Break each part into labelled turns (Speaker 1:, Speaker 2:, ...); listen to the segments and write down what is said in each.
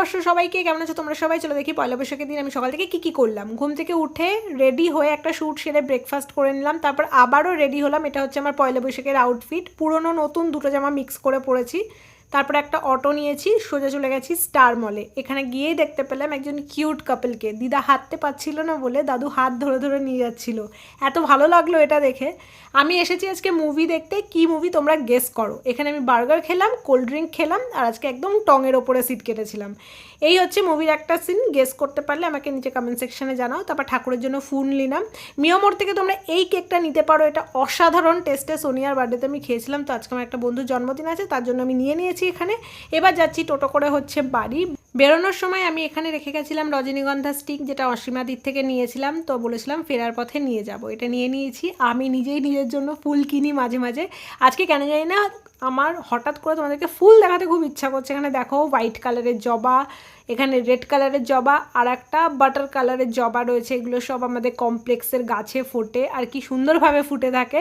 Speaker 1: নববর্ষ সবাইকে, কেমন আছো তোমরা সবাই? চলো দেখি পয়লা বৈশাখের দিন আমি সকাল থেকে কী কী করলাম। ঘুম থেকে উঠে রেডি হয়ে একটা শ্যুট সেরে ব্রেকফাস্ট করে নিলাম, তারপর আবারও রেডি হলাম। এটা হচ্ছে আমার পয়লা বৈশাখের আউটফিট, পুরনো নতুন দুটো জামা মিক্স করে পরেছি। তারপরে একটা অটো নিয়েছি, সোজা চলে গেছি স্টার মলে। এখানে গিয়েই দেখতে পেলাম একজন কিউট কাপলকে। দিদা হাঁটতে পারছিল না বলে দাদু হাত ধরে ধরে নিয়ে যাচ্ছিল। এত ভালো লাগলো এটা দেখে। আমি এসেছি আজকে মুভি দেখতে। কি মুভি তোমরা গেস করো। এখানে আমি বার্গার খেলাম, কোল্ড ড্রিঙ্ক খেলাম, আর আজকে একদম টঙের ওপরে সিট কেটেছিলাম। এই হচ্ছে মুভির একটা সিন। গেস করতে পারলে আমাকে নিচে কমেন্ট সেকশনে জানাও। তারপর ঠাকুরের জন্য ফুল নিলাম। মিয়ামোর থেকে তোমরা এই কেকটা নিতে পারো, এটা অসাধারণ টেস্টে। সোনিয়ার বার্থডেতে আমি খেয়েছিলাম, তো আজকে আমার একটা বন্ধুর জন্মদিন আছে, তার জন্য আমি নিয়ে নিয়েছি এখানে। এবার যাচ্ছি টোটো করে হচ্ছে বাড়ি। বেরোনোর সময় আমি এখানে রেখে গেছিলাম রজনীগন্ধা স্টিক, যেটা অসীমাদির থেকে নিয়েছিলাম, তো বলেছিলাম ফেরার পথে নিয়ে যাব। এটা নিয়ে নিয়েছি। আমি নিজেই নিজের জন্য ফুল কিনি মাঝে মাঝে। আজকে কেন জানি না আমার হঠাৎ করে তোমাদেরকে ফুল দেখাতে খুব ইচ্ছা করছে। এখানে দেখো হোয়াইট কালারের জবা, এখানে রেড কালারের জবা, আর একটা বাটার কালারের জবা রয়েছে। এগুলো সব আমাদের কমপ্লেক্সের গাছে ফোটে, আর কি সুন্দরভাবে ফুটে থাকে।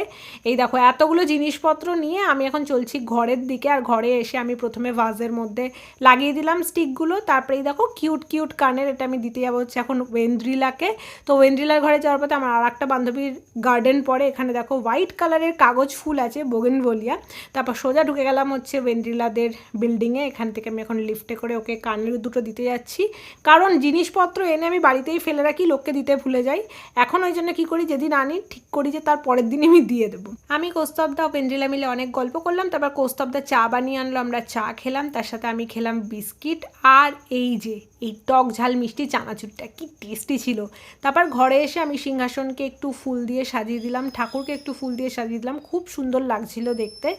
Speaker 1: এই দেখো এতগুলো জিনিসপত্র নিয়ে আমি এখন চলছি ঘরের দিকে। আর ঘরে এসে আমি প্রথমে ভাজের মধ্যে লাগিয়ে দিলাম স্টিকগুলো। তারপরে এই দেখো কিউট কিউট কানের, এটা আমি দিতে যাবো হচ্ছে এখন ওয়েন্দ্রিলাকে। তো ওয়েন্দ্রিলার ঘরে যাওয়ার পথে আমার আর একটা বান্ধবীর গার্ডেন পড়ে। এখানে দেখো হোয়াইট কালারের কাগজ ফুল আছে, বোগেনভেলিয়া। তারপর সোজা ঢুকে গেলাম হচ্ছে ওয়েন্দ্রিলাদের বিল্ডিংয়ে। এখান থেকে আমি এখন লিফটে করে ওকে কানের দুটো দিতে যাচ্ছি, কারণ জিনিসপত্র এনে আমি বাড়িতেই ফেলে রাখি, লোককে দিতে ভুলে যাই। এখন ওই জন্য কী করি, যেদিন আনি ঠিক করি যে তার পরের দিন আমি দিয়ে দেবো। আমি কৌস্তবদা ও ওয়েন্দ্রিলা মিলে অনেক গল্প করলাম। তারপর কৌস্তবদা চা বানিয়ে আনলো, আমরা চা খেলাম। তার সাথে আমি খেলাম বিস্কিট। আর এই যে এই টক ঝাল মিষ্টি চানাচুরটা কি টেস্টি ছিল। তারপর ঘরে এসে আমি সিংহাসনকে একটু ফুল দিয়ে সাজিয়ে দিলাম, ঠাকুরকে একটু ফুল দিয়ে সাজিয়ে দিলাম, খুব সুন্দর লাগছিল দেখতে।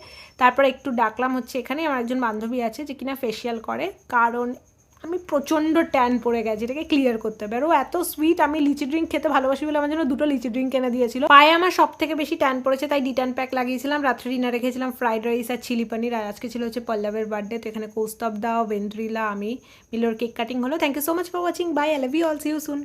Speaker 1: তারপর একটু ডাকলাম হচ্ছে, এখানে আমার একজন বান্ধবী আছে যে কিনা ফেসিয়াল করে, কারণ আমি প্রচণ্ড ট্যান পড়ে গেছি, এটাকে ক্লিয়ার করতে হবে। আর ও এত সুইট, আমি লিচি ড্রিঙ্ক খেতে ভালোবাসি বলে আমার জন্য দুটো লিচি ড্রিঙ্ক এনে দিয়েছিল। পায়ে আমার সব থেকে বেশি ট্যান পড়েছে, তাই ডিটান প্যাক লাগিয়েছিলাম। রাত্রে ডিনারে রেখেছিলাম ফ্রাইড রাইস আর চিলি পনির। আর আজকে ছিল হচ্ছে পল্লবের বার্থডে, তো এখানে কৌস্তবদা, ওয়েন্দ্রিলা, আমি মিলোর কেক কাটিং হলো। Thank you so much for watching. Bye, I love you all, see you soon.